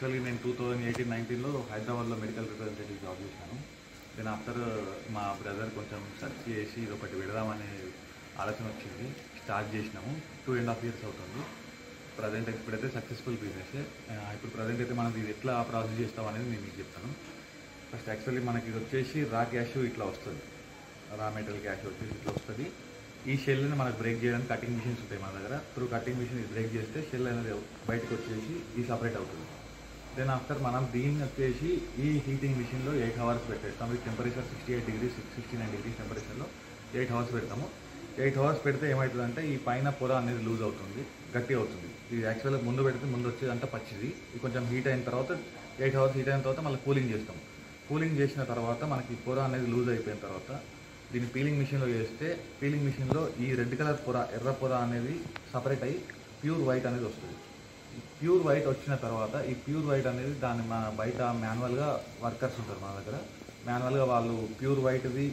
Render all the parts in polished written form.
Actually నేను 2018-19లో హైదరాబాద్లో medical representative job చేశాను. దెన్ ఆఫ్టర్ మా బ్రదర్ కొంచెం సెర్చ్ చేసి ఇది ఒకటి పెడదామనే ఆలోచన వచ్చింది. స్టార్ట్ చేసినాము. 2.5 years అవుతుంది. ప్రజెంట్ ఇప్పుడైతే సక్సెస్ఫుల్ బిజినెస్. ఇప్పుడు ప్రజెంట్ అయితే మనకి ఇది ఎట్లా ప్రాసెస్ చేస్తాం అనేది నేను మీకు చెప్తాను. ఫస్ట్ యాక్చువల్లీ మనకి ఇది వచ్చేసి రా క్యాష్ ఇట్లా వస్తుంది. రా మెటీరియల్ క్యాష్ వచ్చేసి ఇట్లా వస్తుంది. ఈ షెల్ని మనకు బ్రేక్ చేయడానికి కటింగ్ మిషన్స్ ఉంటాయి మన దగ్గర. త్రూ కటింగ్ మిషన్ బ్రేక్ చేస్తే షెల్ అనేది బయటకు వచ్చేసి ఈ సపరేట్ అవుతుంది. దెన్ ఆఫ్టర్ మనం దీన్ని వచ్చేసి ఈ హీటింగ్ మిషన్లో 8 hours పెట్టేస్తాం. ఇది టెంపరేచర్ 68 degrees 69 degrees టెంపరేచర్లో 8 hours పెడతాము. 8 hours పెడితే ఏమవుతుందంటే ఈ పైన పొర అనేది లూజ్ అవుతుంది, గట్టి అవుతుంది. ఇది యాక్చువల్గా ముందు పెడితే ముందు వచ్చేది అంతా పచ్చిది. ఇది కొంచెం హీట్ అయిన తర్వాత 8 hours హీట్ అయిన తర్వాత మళ్ళీ కూలింగ్ చేస్తాం. కూలింగ్ చేసిన తర్వాత మనకి పొర అనేది లూజ్ అయిపోయిన తర్వాత దీన్ని పీలింగ్ మిషన్లో వేస్తే పీలింగ్ మిషన్లో ఈ రెడ్ కలర్ పొర, ఎర్ర పొర అనేది సపరేట్ అయ్యి ప్యూర్ వైట్ అనేది వస్తుంది. ప్యూర్ వైట్ వచ్చిన తర్వాత ఈ ప్యూర్ వైట్ అనేది దాన్ని మన బయట మాన్యువల్గా వర్కర్స్ ఉంటారు మన దగ్గర. మాన్యువల్గా వాళ్ళు ప్యూర్ వైట్ది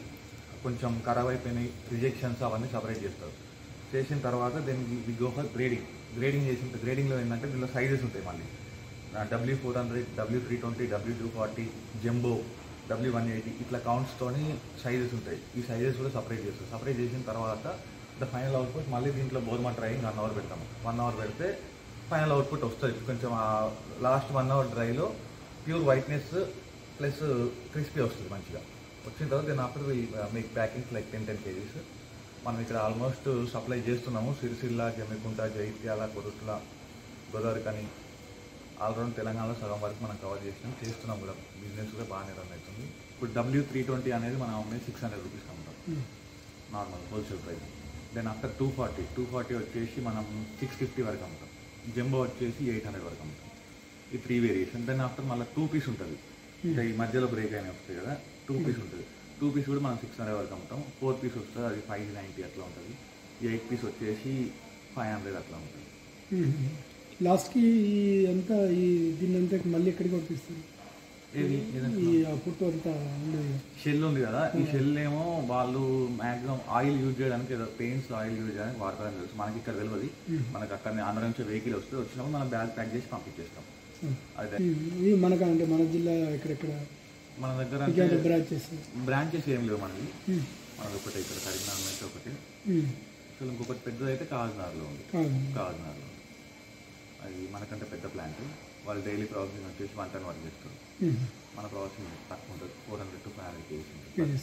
కొంచెం ఖరాబ్ అయిపోయినాయి రిజెక్షన్స్ అవన్నీ సపరేట్ చేస్తారు. చేసిన తర్వాత దీనికి వి గో ఫర్ గ్రేడింగ్ చేసిన గ్రేడింగ్లో ఏంటంటే దీనిలో సైజెస్ ఉంటాయి. మళ్ళీ W400, W320, W240, jumbo, W180 ఇట్లా కౌంట్స్తోని సైజెస్ ఉంటాయి. ఈ సైజెస్ కూడా సపరేట్ చేస్తారు. సపరేట్ చేసిన తర్వాత ద ఫైనల్ అవుట్పుట్ మళ్ళీ దీంట్లో బోర్మా డ్రైయింగ్ 1 hour పెడతాము. 1 hour పెడితే ఫైనల్ అవుట్పుట్ వస్తుంది. కొంచెం లాస్ట్ 1 hour డ్రైలో ప్యూర్ వైట్నెస్ ప్లస్ క్రిస్పీ వస్తుంది మంచిగా. వచ్చిన తర్వాత దీని ఆఫ్టర్ మీకు ప్యాకింగ్స్ లైక్ 10 kgs మనం ఇక్కడ ఆల్మోస్ట్ సప్లై చేస్తున్నాము. సిరిసిల్ల, జమ్మికుంట, జైత్యాల, కొరుట్ల, గోదావరి కానీ ఆల్రౌండ్ తెలంగాణలో సగం వరకు మనం కవర్ చేస్తున్నాం కూడా. బిజినెస్ కూడా బాగానే రన్ అవుతుంది. ఇప్పుడు W320 అనేది మనం అమ్మేది 600 rupees అమ్ముతాం normal wholesale price. Then after 240 వచ్చేసి మనం 650 వరకు అమ్ముతాం. జంబో వచ్చేసి 800 వరకు అమ్ముతాం. ఈ 3 వేరియేషన్. దెన్ ఆఫ్టర్ మళ్ళీ 2 piece ఉంటుంది. ఇంకా ఈ మధ్యలో బ్రేక్ అయినా వస్తాయి కదా, 2 piece ఉంటుంది. 2 piece కూడా మనం 600 వరకు అమ్ముతాం. 4 piece వస్తుంది, అది 590 అట్లా ఉంటుంది. ఈ 8 piece వచ్చేసి 500 అట్లా ఉంటుంది. లాస్ట్కి అంతా ఈ దీన్ని అంతా మళ్ళీ ఎక్కడికి పంపిస్తారు? ఈ పుట్టు అంతా ఉండదు, షెల్ ఉంది కదా, ఈ షెల్ ఏమో వాళ్ళు మ్యాక్సిమం ఆయిల్ యూజ్ చేయడానికి, ఏదో పెయింట్స్ ఆయిల్ యూజ్ చేయడానికి వాడతారని తెలుసు. మనకి ఇక్కడ తెలియదు. మనకి అక్కడ ఆంధ్ర నుంచి వెహికల్ వస్తే వచ్చినప్పుడు మనం బ్యాగ్ ప్యాక్ చేసి పంపించేస్తాం. అదే మనకు అంటే మన జిల్లా ఎక్కడెక్కడ మన దగ్గర బ్రాంచెస్ ఏం లేవు మనది. మనది ఒకటి ఇక్కడ కరీంనగర్ నుంచి ఒకటి. అసలు ఇంకొకటి పెద్దది అయితే కాకినాడలో ఉంది. కాకినాడలో అది మనకంటే పెద్ద ప్లాంట్. వాళ్ళు డైలీ ప్రాసెసింగ్ వచ్చేసి 1 ton వరకు చేస్తారు. మన ప్రాసెసింగ్ తక్కువ ఉంటుంది, 400 to 500 kgs ఉంటుంది.